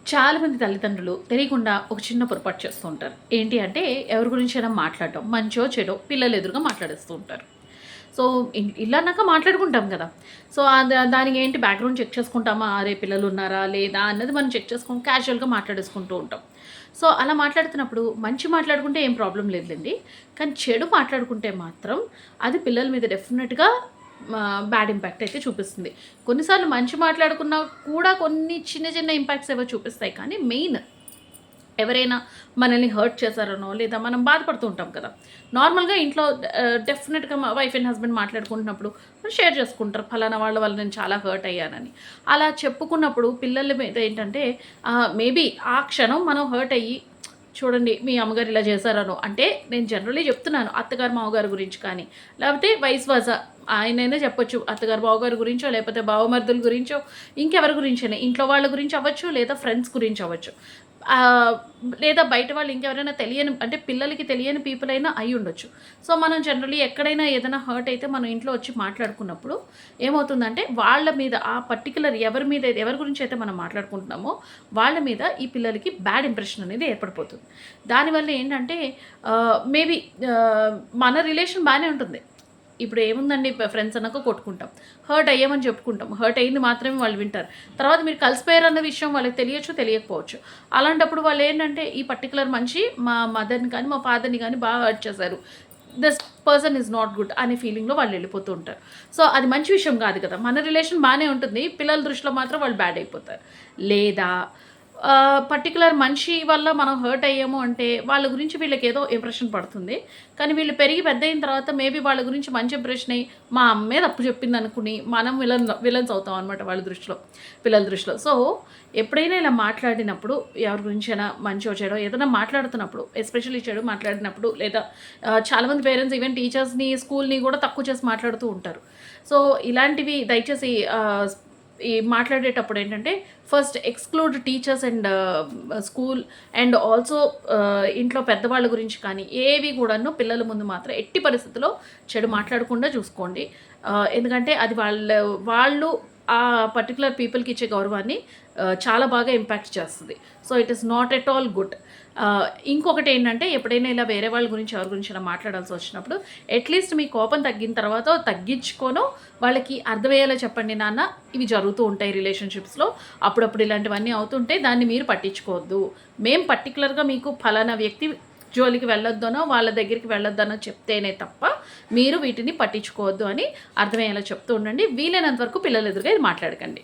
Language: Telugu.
చాలామంది తల్లిదండ్రులు తెలియకుండా ఒక చిన్న పొరపాటు చేస్తూ ఉంటారు. ఏంటి అంటే ఎవరి గురించైనా మాట్లాడటం, మంచో చెడో పిల్లలు ఎదురుగా మాట్లాడేస్తూ ఉంటారు. సో, ఇల్లన్నాక మాట్లాడుకుంటాం కదా! సో, దానికి ఏంటి బ్యాక్‌గ్రౌండ్ చెక్ చేసుకుంటామా? అరే! పిల్లలున్నారా? లేదా? అన్నది మనం చెక్ చేసుకొని క్యాజువల్‌గా మాట్లాడేసుకుంటూ ఉంటాం. సో, అలా మాట్లాడుతున్నప్పుడు మంచి మాట్లాడుకుంటే ఏం ప్రాబ్లమ్ లేదులెండి. కానీ చెడు మాట్లాడుకుంటే మాత్రం అది పిల్లల మీద డెఫినిట్‌గా బ్యాడ్ ఇంపాక్ట్ అయితే చూపిస్తుంది. కొన్నిసార్లు మంచి మాట్లాడుకున్నా కూడా కొన్ని చిన్న చిన్న ఇంపాక్ట్స్ ఏవో చూపిస్తాయి. కానీ మెయిన్ ఎవరైనా మనల్ని హర్ట్ చేశారనో, లేదా మనం బాధపడుతూ ఉంటాం కదా! నార్మల్‌గా ఇంట్లో డెఫినిట్‌గా వైఫ్ అండ్ హస్బెండ్ మాట్లాడుకుంటున్నప్పుడు షేర్ చేసుకుంటారు. ఫలానా వాళ్ళ వల్ల నేను చాలా హర్ట్ అయ్యానని. అలా చెప్పుకున్నప్పుడు పిల్లల మీద ఏంటంటే మేబీ ఆ క్షణం మనం హర్ట్ అయ్యి చూడండి మీ అమ్మగారు ఇలా చేశారనో అంటే నేను జనరల్లీ చెప్తున్నాను అత్తగారు, మామగారు గురించి కానీ, లేకపోతే వైస్ వర్సా ఆయనైనా చెప్పొచ్చు. అత్తగారు, బావగారి గురించో, లేకపోతే బావమరుదుల గురించో, ఇంకెవరి గురించైనా ఇంట్లో వాళ్ళ గురించి అవ్వచ్చు, లేదా ఫ్రెండ్స్ గురించి అవ్వచ్చు. ఆహ్, లేదా బయట వాళ్ళు ఇంకెవరైనా తెలియని అంటే పిల్లలకి తెలియని పీపుల్ అయినా అయ్యుండొచ్చు. సో, మనం జనరల్లీ ఎక్కడైనా ఏదైనా హర్ట్ అయితే మనం ఇంట్లో వచ్చి మాట్లాడుకున్నప్పుడు ఏమవుతుందంటే, వాళ్ళ మీద ఆ పర్టిక్యులర్ ఎవరి గురించైతే మనం మాట్లాడుకుంటున్నామో, వాళ్ళ మీద ఈ పిల్లలకి బ్యాడ్ ఇంప్రెషన్ అనేది ఏర్పడిపోతుంది. దానివల్ల ఏంటంటే మేబీ మన రిలేషన్ బానే ఉంటుంది. ఇప్పుడు ఏముందండి ఫ్రెండ్స్ అన్నాక కొట్టుకుంటాం. హర్ట్ అయ్యామని చెప్పుకుంటాం. హర్ట్ అయింది మాత్రమే వాళ్ళు వింటారు. తర్వాత మీరు కలిసిపోయారన్న విషయం వాళ్ళకి తెలియచ్చు, తెలియకపోవచ్చు. అలాంటప్పుడు వాళ్ళేంటంటే ఈ పర్టిక్యులర్ మనిషి మా మదర్‌ని కానీ, మా ఫాదర్‌ని గానీ బాగా హర్ట్ చేశారు. This person is not good అనే ఫీలింగ్‌లో వాళ్ళు వెళ్ళిపోతూ ఉంటారు. సో, అది మంచి విషయం కాదు కదా! మన రిలేషన్ బానే ఉంటుంది. పిల్లల దృష్టిలో మాత్రం వాళ్ళు బ్యాడ్ అయిపోతారు. లేదా పర్టిక్యులర్ మనిషి వల్ల మనం హర్ట్ అయ్యాము అంటే, వాళ్ళ గురించి వీళ్ళకేదో ఇంప్రెషన్ పడుతుంది. కానీ వీళ్ళు పెరిగి పెద్దయిన తర్వాత మేబీ వాళ్ళ గురించి మంచి ఇంప్రెషన్ అయ్యి, మా అమ్మే తప్పు చెప్పిందనుకుని, మనం విలన్స్ అవుతాం అనమాట వాళ్ళ దృష్టిలో, పిల్లల దృష్టిలో. సో, ఎప్పుడైనా ఇలా మాట్లాడినప్పుడు, ఎవరి గురించైనా మంచో, చెడో ఏదైనా మాట్లాడుతున్నప్పుడు, ఎస్పెషల్లీ చెడు మాట్లాడినప్పుడు, లేదా చాలామంది పేరెంట్స్ ఈవెన్ టీచర్స్‌ని, స్కూల్‌ని కూడా తక్కువ చేసి మాట్లాడుతూ ఉంటారు. సో, ఇలాంటివి దయచేసి ఈ మాట్లాడేటప్పుడు ఏంటంటే first exclude teachers and school and also ఇంట్లో పెద్దవాళ్ళ గురించి కానీ ఏవి కూడాను పిల్లల ముందు మాత్రం ఎట్టి పరిస్థితిలో చెడు మాట్లాడకుండా చూసుకోండి. ఎందుకంటే అది వాళ్ళు ఆ పర్టిక్యులర్ పీపుల్‌కి ఇచ్చే గౌరవాన్ని చాలా బాగా ఇంపాక్ట్ చేస్తది. So, it is not at all good. ఇంకొకటేంటంటే ఎప్పుడైనా ఇలా వేరే వాళ్ళ గురించి ఎవరి గురించైనా మాట్లాడాల్సి వచ్చినప్పుడు అట్‌లీస్ట్ మీ కోపం తగ్గిన తర్వాత తగ్గించుకొనో వాళ్ళకి అర్థమయ్యేలా చెప్పండి నాన్న ఇవి జరుగుతూ ఉంటాయి రిలేషన్‌షిప్స్‌లో. అప్పుడప్పుడు ఇలాంటివన్నీ అవుతుంటే దాన్ని మీరు పట్టించుకోవద్దు. మేము పర్టిక్యులర్‌గా మీకు ఫలానా వ్యక్తి జోలికి వెళ్ళొద్దనో, వాళ్ళ దగ్గరికి వెళ్ళొద్దనో చెప్తేనే తప్ప మీరు వీటిని పట్టించుకోవద్దు అని అర్థమయ్యేలా చెప్తూ ఉండండి. వీలైనంత వరకు పిల్లల ఎదురుగా ఇది మాట్లాడకండి.